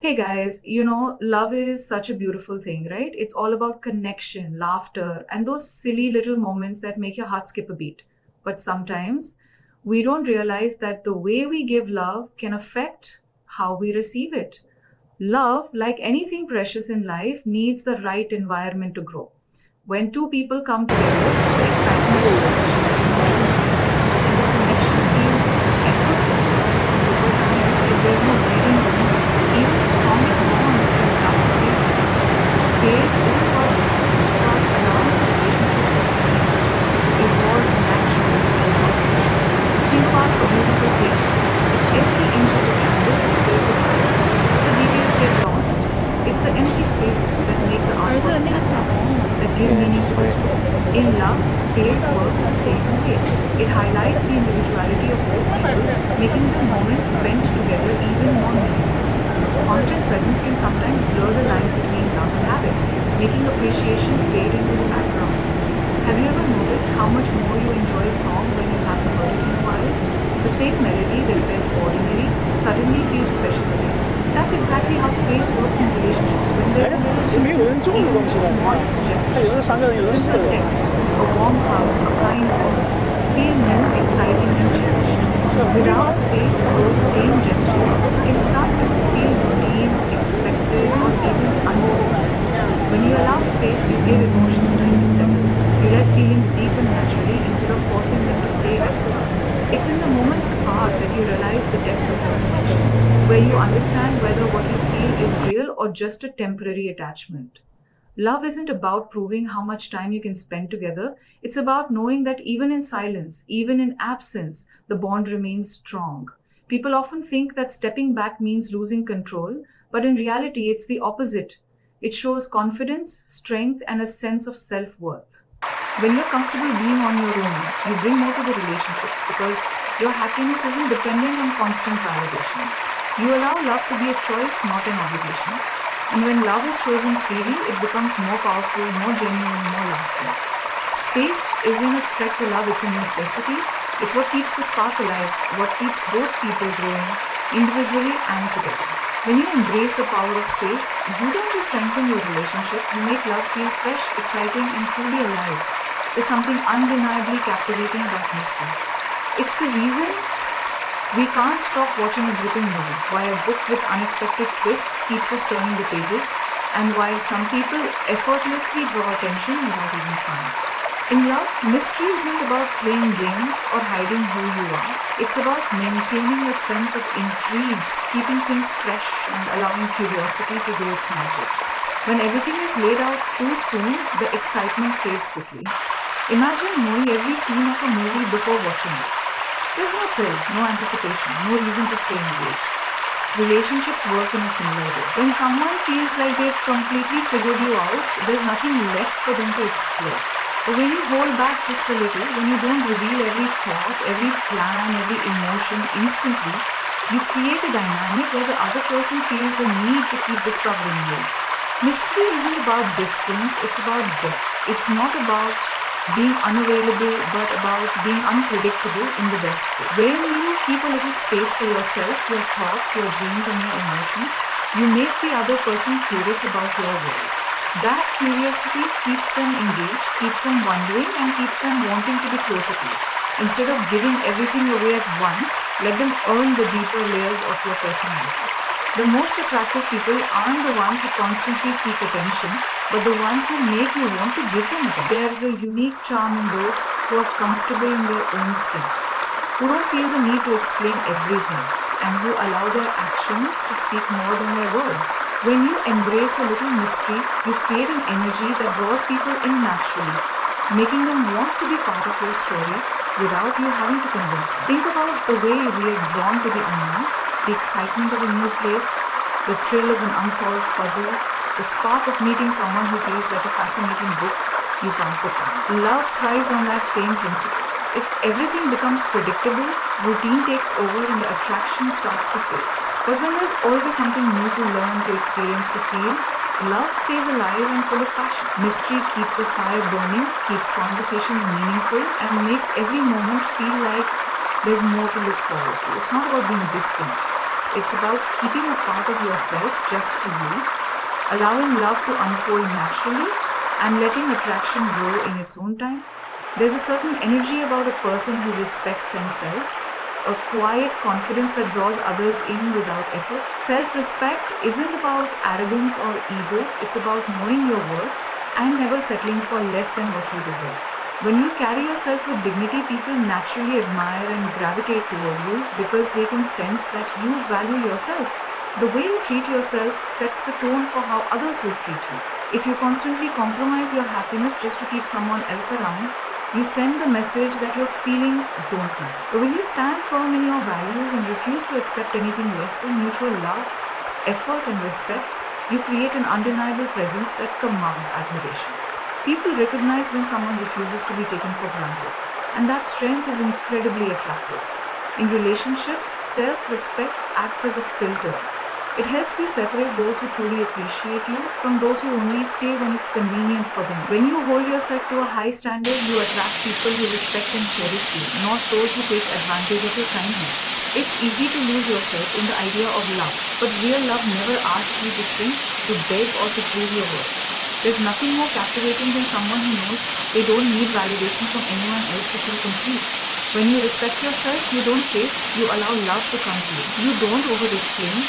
Hey guys, love is such a beautiful thing, right? It's all about connection, laughter, and those silly little moments that make your heart skip a beat. But sometimes we don't realize that the way we give love can affect how we receive it. Love, like anything precious in life, needs the right environment to grow. When two people come together, the excitement is fresh, the emotions are intense, and the connection feels effortless. Over time, if there's no breathing room, even the strongest bonds can start to feel heavy. Space isn't about distance, it's about allowing the relationship to breathe, to evolve naturally without pressure. Think about a beautiful painting. If every inch of the canvas is filled with color, the details get lost. It's the empty spaces that make the artwork stand out, that give meaning to the strokes. In love, space works the same way. It highlights the individuality of both people, making the moments spent together even more meaningful. Constant presence can sometimes blur the lines between love and habit, making appreciation fade into the background. Have you ever noticed how much more you enjoy a song when you haven't heard it in a while? The same melody that felt ordinary suddenly feels special again. That's exactly how space works in relationships. When there's a little 是没有人 distance, 种的 even 东 the 西在里面， smallest 它有的 gestures, 上面 a 有人吃 simple 的。 text, a warm hug, a kind word, feel new, exciting, and cherished. Without space, those same gestures can start to feel routine, expected, or even unnoticed. When you allow space, you give emotions time to settle. You let feelings deepen naturally instead of forcing them to stay at the surface. It's in the moments apart that you realize the depth of your connection, where you understand whether what you feel is real or just a temporary attachment. Love isn't about proving how much time you can spend together. It's about knowing that even in silence, even in absence, the bond remains strong. People often think that stepping back means losing control, but in reality, it's the opposite. It shows confidence, strength, and a sense of self worth. When you're comfortable being on your own, you bring more to the relationship because your happiness isn't dependent on constant validation. You allow love to be a choice, not an obligation. And when love is chosen freely, it becomes more powerful, more genuine, more lasting. Space isn't a threat to love, it's a necessity. It's what keeps the spark alive, what keeps both people growing, individually and together. When you embrace the power of space, you don't just strengthen your relationship, you make love feel fresh, exciting, and truly alive. There's something undeniably captivating about mystery. It's the reason we can't stop watching a gripping movie, why a book with unexpected twists keeps us turning the pages, and why some people effortlessly draw attention without even trying. In love, mystery isn't about playing games or hiding who you are. It's about maintaining a sense of intrigue, keeping things fresh, and allowing curiosity to do its magic. When everything is laid out too soon, the excitement fades quickly. Imagine knowing every scene of a movie before watching it. There's no thrill, no anticipation, no reason to stay engaged. Relationships work in a similar way. When someone feels like they've completely figured you out, there's nothing left for them to explore. But when you hold back just a little, when you don't reveal every thought, every plan, every emotion instantly, you create a dynamic where the other person feels the need to keep discovering you. Mystery isn't about distance, it's about depth. It's not about being unavailable, but about being unpredictable in the best way. When you keep a little space for yourself, your thoughts, your dreams, and your emotions, you make the other person curious about your world. That curiosity keeps them engaged, keeps them wondering, and keeps them wanting to be closer to you. Instead of giving everything away at once, let them earn the deeper layers of your personality. The most attractive people aren't the ones who constantly seek attention, but the ones who make you want to give them attention. There's a unique charm in those who are comfortable in their own skin, who don't feel the need to explain everything, and who allow their actions to speak more than their words. When you embrace a little mystery, you create an energy that draws people in naturally, making them want to be part of your story without you having to convince them. Think about the way we are drawn to the unknown, the excitement of a new place, the thrill of an unsolved puzzle, the spark of meeting someone who feels like a fascinating book you can't put down. Love thrives on that same principle. If everything becomes predictable, routine takes over and the attraction starts to fade. But when there's always something new to learn, to experience, to feel, love stays alive and full of passion. Mystery keeps the fire burning, keeps conversations meaningful, and makes every moment feel like there's more to look forward to. It's not about being distant. It's about keeping a part of yourself just for you, allowing love to unfold naturally, and letting attraction grow in its own time. There's a certain energy about a person who respects themselves, a quiet confidence that draws others in without effort. Self respect isn't about arrogance or ego, it's about knowing your worth and never settling for less than what you deserve. When you carry yourself with dignity, people naturally admire and gravitate toward you because they can sense that you value yourself. The way you treat yourself sets the tone for how others will treat you. If you constantly compromise your happiness just to keep someone else around, you send the message that your feelings don't matter. But when you stand firm in your values and refuse to accept anything less than mutual love, effort, and respect, you create an undeniable presence that commands admiration. People recognize when someone refuses to be taken for granted, and that strength is incredibly attractive. In relationships, self-respect acts as a filter. It helps you separate those who truly appreciate you from those who only stay when it's convenient for them. When you hold yourself to a high standard, you attract people who respect and cherish you, not those who take advantage of your kindness. It's easy to lose yourself in the idea of love, but real love never asks you to think, to beg, or to prove your worth. There's nothing more captivating than someone who knows they don't need validation from anyone else to feel complete. When you respect yourself, you don't chase, you allow love to come to you. You don't over-explain,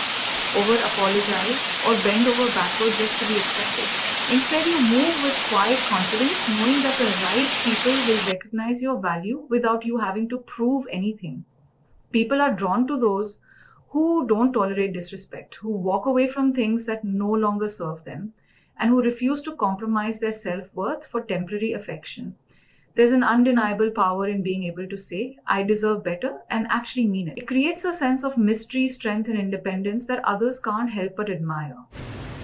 over-apologize, or bend over backward just to be accepted. Instead, you move with quiet confidence, knowing that the right people will recognize your value without you having to prove anything. People are drawn to those who don't tolerate disrespect, who walk away from things that no longer serve them, and who refuse to compromise their self-worth for temporary affection. There's an undeniable power in being able to say, I deserve better, and actually mean it. It creates a sense of mystery, strength, and independence that others can't help but admire.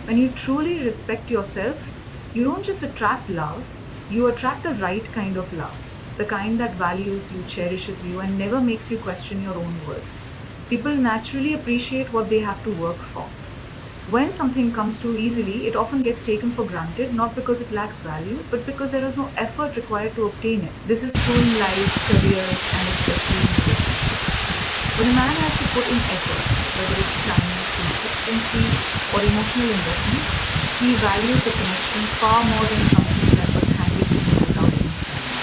When you truly respect yourself, you don't just attract love, you attract the right kind of love. The kind that values you, cherishes you, and never makes you question your own worth. People naturally appreciate what they have to work for. When something comes too easily, it often gets taken for granted, not because it lacks value, but because there is no effort required to obtain it. This is true in life, careers, and especially in relationships. When a man has to put in effort, whether it's time, consistency, or emotional investment, he values the connection far more than something that was handed to him without any training.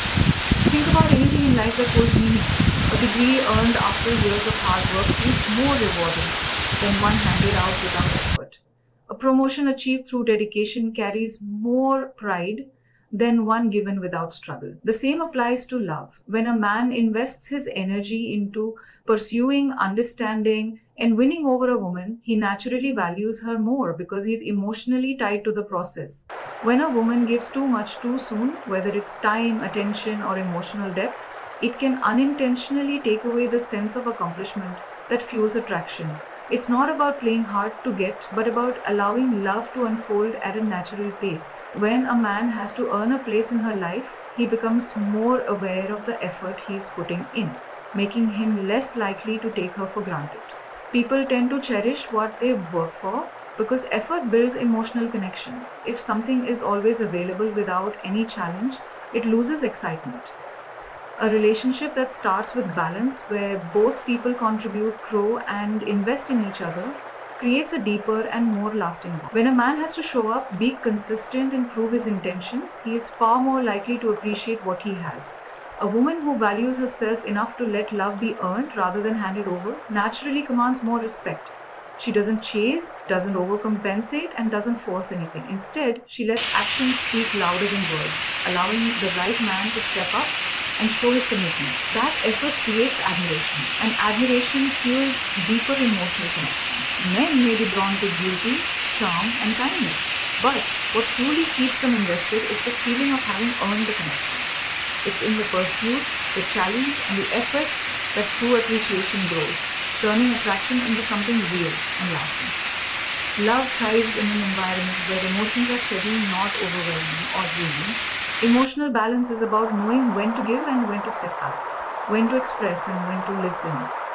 Think about anything in life that holds meaning. A degree earned after years of hard work feels more rewarding than one handed out without effort. A promotion achieved through dedication carries more pride than one given without struggle. The same applies to love. When a man invests his energy into pursuing, understanding, and winning over a woman, he naturally values her more because he's emotionally tied to the process. When a woman gives too much too soon, whether it's time, attention, or emotional depth, it can unintentionally take away the sense of accomplishment that fuels attraction. It's not about playing hard to get, but about allowing love to unfold at a natural pace. When a man has to earn a place in her life, he becomes more aware of the effort he's putting in, making him less likely to take her for granted. People tend to cherish what they've worked for because effort builds emotional connection. If something is always available without any challenge, it loses excitement. A relationship that starts with balance, where both people contribute, grow, and invest in each other, creates a deeper and more lasting bond. When a man has to show up, be consistent, and prove his intentions, he is far more likely to appreciate what he has. A woman who values herself enough to let love be earned rather than handed over naturally commands more respect. She doesn't chase, doesn't overcompensate, and doesn't force anything. Instead, she lets actions speak louder than words, allowing the right man to step up and show his commitment. That effort creates admiration, and admiration fuels deeper emotional connection. Men may be drawn to beauty, charm, and kindness, but what truly keeps them invested is the feeling of having earned the connection. It's in the pursuit, the challenge, and the effort that true appreciation grows, turning attraction into something real and lasting. Love thrives in an environment where emotions are steady, not overwhelming or draining. Emotional balance is about knowing when to give and when to step back, when to express and when to listen,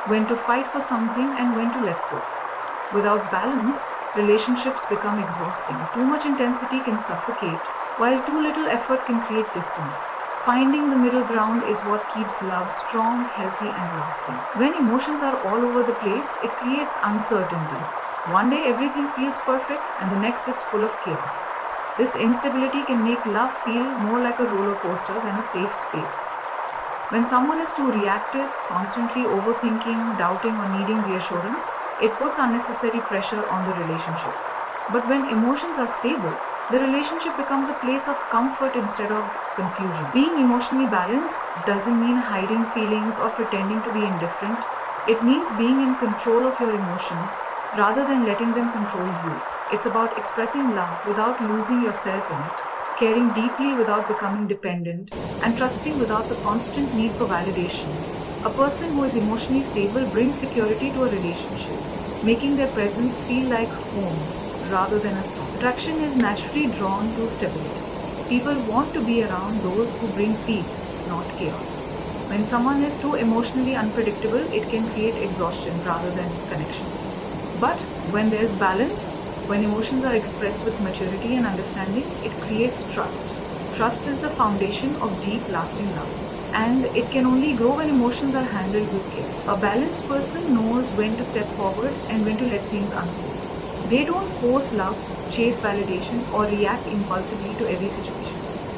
when to fight for something and when to let go. Without balance, relationships become exhausting. Too much intensity can suffocate, while too little effort can create distance. Finding the middle ground is what keeps love strong, healthy, and lasting. When emotions are all over the place, it creates uncertainty. One day everything feels perfect, and the next it's full of chaos. This instability can make love feel more like a roller coaster than a safe space. When someone is too reactive, constantly overthinking, doubting, or needing reassurance, it puts unnecessary pressure on the relationship. But when emotions are stable, the relationship becomes a place of comfort instead of confusion. Being emotionally balanced doesn't mean hiding feelings or pretending to be indifferent. It means being in control of your emotions rather than letting them control you. It's about expressing love without losing yourself in it, caring deeply without becoming dependent, and trusting without the constant need for validation. A person who is emotionally stable brings security to a relationship, making their presence feel like home rather than a storm. Attraction is naturally drawn to stability. People want to be around those who bring peace, not chaos. When someone is too emotionally unpredictable, it can create exhaustion rather than connection. But when there's balance, when emotions are expressed with maturity and understanding, it creates trust. Trust is the foundation of deep, lasting love. And it can only grow when emotions are handled with care. A balanced person knows when to step forward and when to let things unfold. They don't force love, chase validation, or react impulsively to every situation.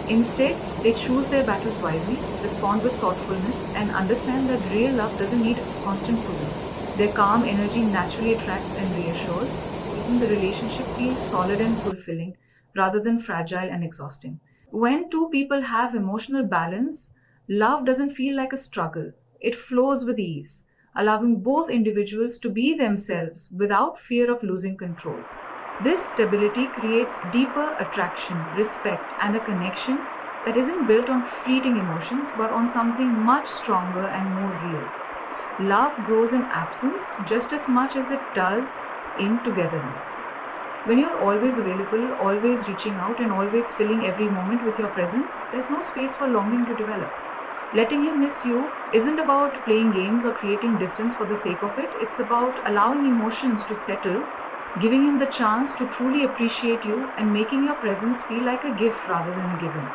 Instead, they choose their battles wisely, respond with thoughtfulness, and understand that real love doesn't need constant proving. Their calm energy naturally attracts and reassures, making the relationship feel solid and fulfilling rather than fragile and exhausting. When two people have emotional balance, love doesn't feel like a struggle. It flows with ease, allowing both individuals to be themselves without fear of losing control. This stability creates deeper attraction, respect, and a connection that isn't built on fleeting emotions but on something much stronger and more real. Love grows in absence just as much as it does in togetherness. When you're always available, always reaching out, and always filling every moment with your presence, there's no space for longing to develop. Letting him miss you isn't about playing games or creating distance for the sake of it. It's about allowing emotions to settle, giving him the chance to truly appreciate you, and making your presence feel like a gift rather than a given.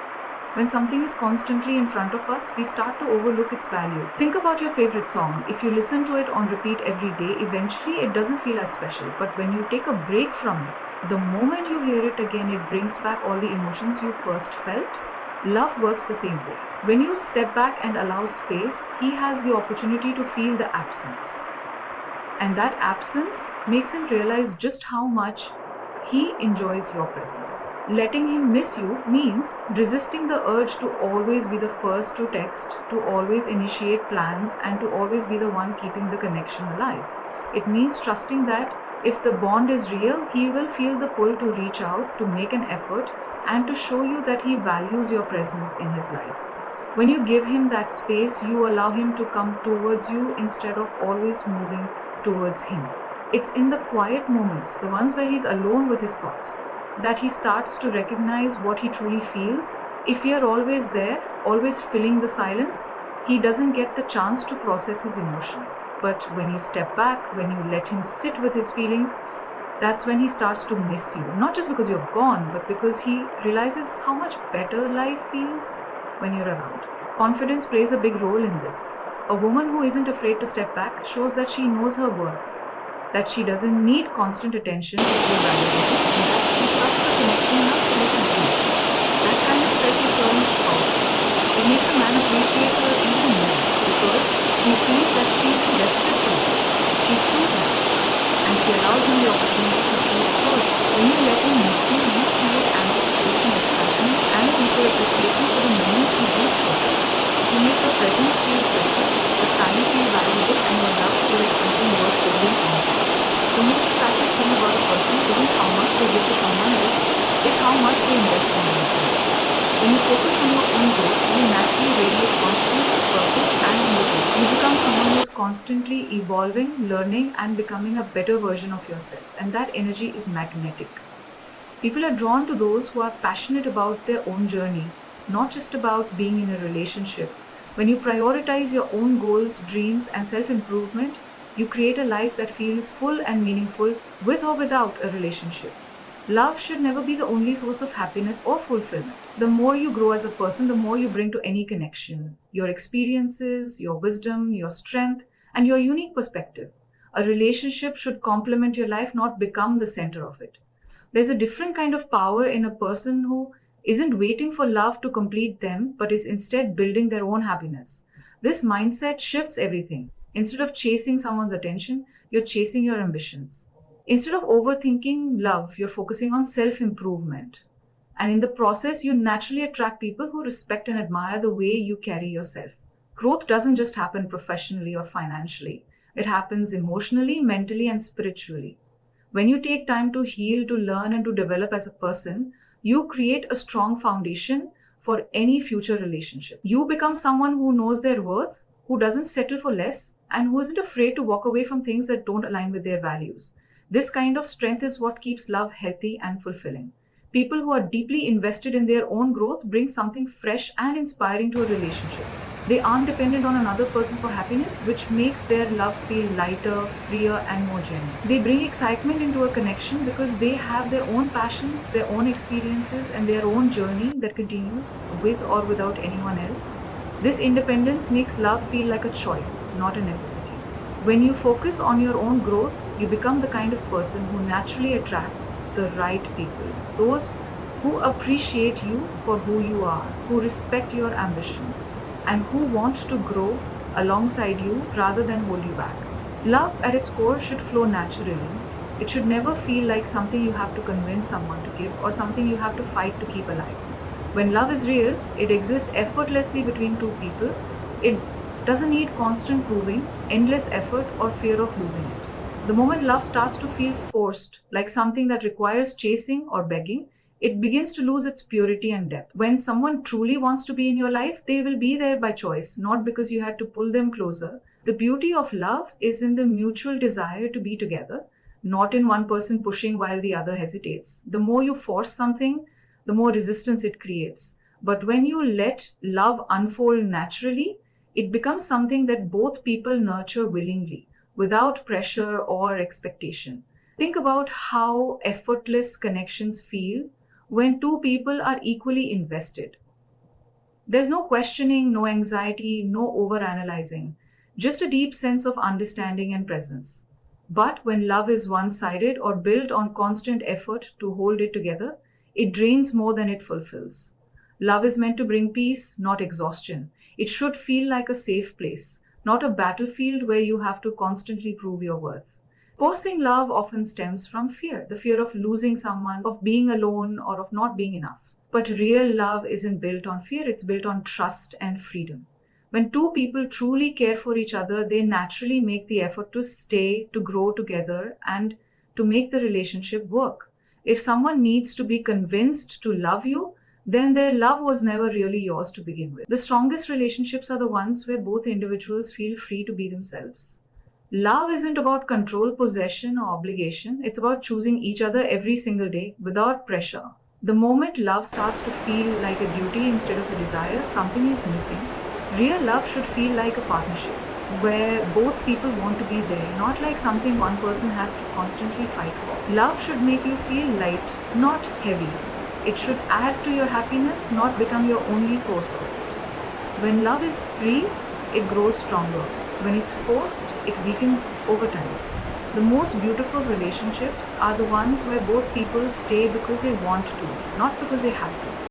When something is constantly in front of us, we start to overlook its value. Think about your favorite song. If you listen to it on repeat every day, eventually it doesn't feel as special. But when you take a break from it, the moment you hear it again, it brings back all the emotions you first felt. Love works the same way. When you step back and allow space, he has the opportunity to feel the absence. And that absence makes him realize just how much he enjoys your presence. Letting him miss you means resisting the urge to always be the first to text, to always initiate plans, and to always be the one keeping the connection alive. It means trusting that if the bond is real, he will feel the pull to reach out, to make an effort, and to show you that he values your presence in his life. When you give him that space, you allow him to come towards you instead of always moving towards him. It's in the quiet moments, the ones where he's alone with his thoughts, that he starts to recognize what he truly feels. If you're always there, always filling the silence, he doesn't get the chance to process his emotions. But when you step back, when you let him sit with his feelings, that's when he starts to miss you. Not just because you're gone, but because he realizes how much better life feels when you're around. Confidence plays a big role in this. A woman who isn't afraid to step back shows that she knows her worth, that she doesn't need constant attention to feel validated, and that she trusts the connection enough to let it be. That kind of self-assurance is powerful. It makes a man appreciate her even more because he sees that she isn't desperate for it. She chooses it, and she allows him the opportunity to choose her. When you let him miss you, you create anticipation, excitement, and deeper appreciation for the moments he brings for you. You make your presence feel special, the time feel valuable, and your love feel like something worth holding on to. The most attractive thing about a person isn't how much they give to someone else, it's how much they invest in themselves. When you focus on your own growth, you naturally radiate confidence, purpose, and motivation. You become someone who is constantly evolving, learning, and becoming a better version of yourself. And that energy is magnetic. People are drawn to those who are passionate about their own journey, not just about being in a relationship. When you prioritize your own goals, dreams, and self improvement, you create a life that feels full and meaningful with or without a relationship. Love should never be the only source of happiness or fulfillment. The more you grow as a person, the more you bring to any connection. Your experiences, your wisdom, your strength, and your unique perspective. A relationship should complement your life, not become the center of it. There's a different kind of power in a person who isn't waiting for love to complete them, but is instead building their own happiness. This mindset shifts everything. Instead of chasing someone's attention, you're chasing your ambitions. Instead of overthinking love, you're focusing on self improvement. And in the process, you naturally attract people who respect and admire the way you carry yourself. Growth doesn't just happen professionally or financially, it happens emotionally, mentally, and spiritually. When you take time to heal, to learn, and to develop as a person, you create a strong foundation for any future relationship. You become someone who knows their worth, who doesn't settle for less, and who isn't afraid to walk away from things that don't align with their values. This kind of strength is what keeps love healthy and fulfilling. People who are deeply invested in their own growth bring something fresh and inspiring to a relationship. They aren't dependent on another person for happiness, which makes their love feel lighter, freer, and more genuine. They bring excitement into a connection because they have their own passions, their own experiences, and their own journey that continues with or without anyone else. This independence makes love feel like a choice, not a necessity. When you focus on your own growth, you become the kind of person who naturally attracts the right people. Those who appreciate you for who you are, who respect your ambitions, and who want to grow alongside you rather than hold you back. Love at its core should flow naturally. It should never feel like something you have to convince someone to give or something you have to fight to keep alive. When love is real, it exists effortlessly between two people. It doesn't need constant proving, endless effort, or fear of losing it. The moment love starts to feel forced, like something that requires chasing or begging, it begins to lose its purity and depth. When someone truly wants to be in your life, they will be there by choice, not because you had to pull them closer. The beauty of love is in the mutual desire to be together, not in one person pushing while the other hesitates. The more you force something, the more resistance it creates. But when you let love unfold naturally, it becomes something that both people nurture willingly, without pressure or expectation. Think about how effortless connections feel when two people are equally invested. There's no questioning, no anxiety, no overanalyzing, just a deep sense of understanding and presence. But when love is one sided or built on constant effort to hold it together, it drains more than it fulfills. Love is meant to bring peace, not exhaustion. It should feel like a safe place, not a battlefield where you have to constantly prove your worth. Forcing love often stems from fear, the fear of losing someone, of being alone, or of not being enough. But real love isn't built on fear, it's built on trust and freedom. When two people truly care for each other, they naturally make the effort to stay, to grow together, and to make the relationship work. If someone needs to be convinced to love you, then their love was never really yours to begin with. The strongest relationships are the ones where both individuals feel free to be themselves. Love isn't about control, possession, or obligation. It's about choosing each other every single day without pressure. The moment love starts to feel like a duty instead of a desire, something is missing. Real love should feel like a partnership where both people want to be there, not like something one person has to constantly fight for. Love should make you feel light, not heavy. It should add to your happiness, not become your only source of it. When love is free, it grows stronger. When it's forced, it weakens over time. The most beautiful relationships are the ones where both people stay because they want to, not because they have to.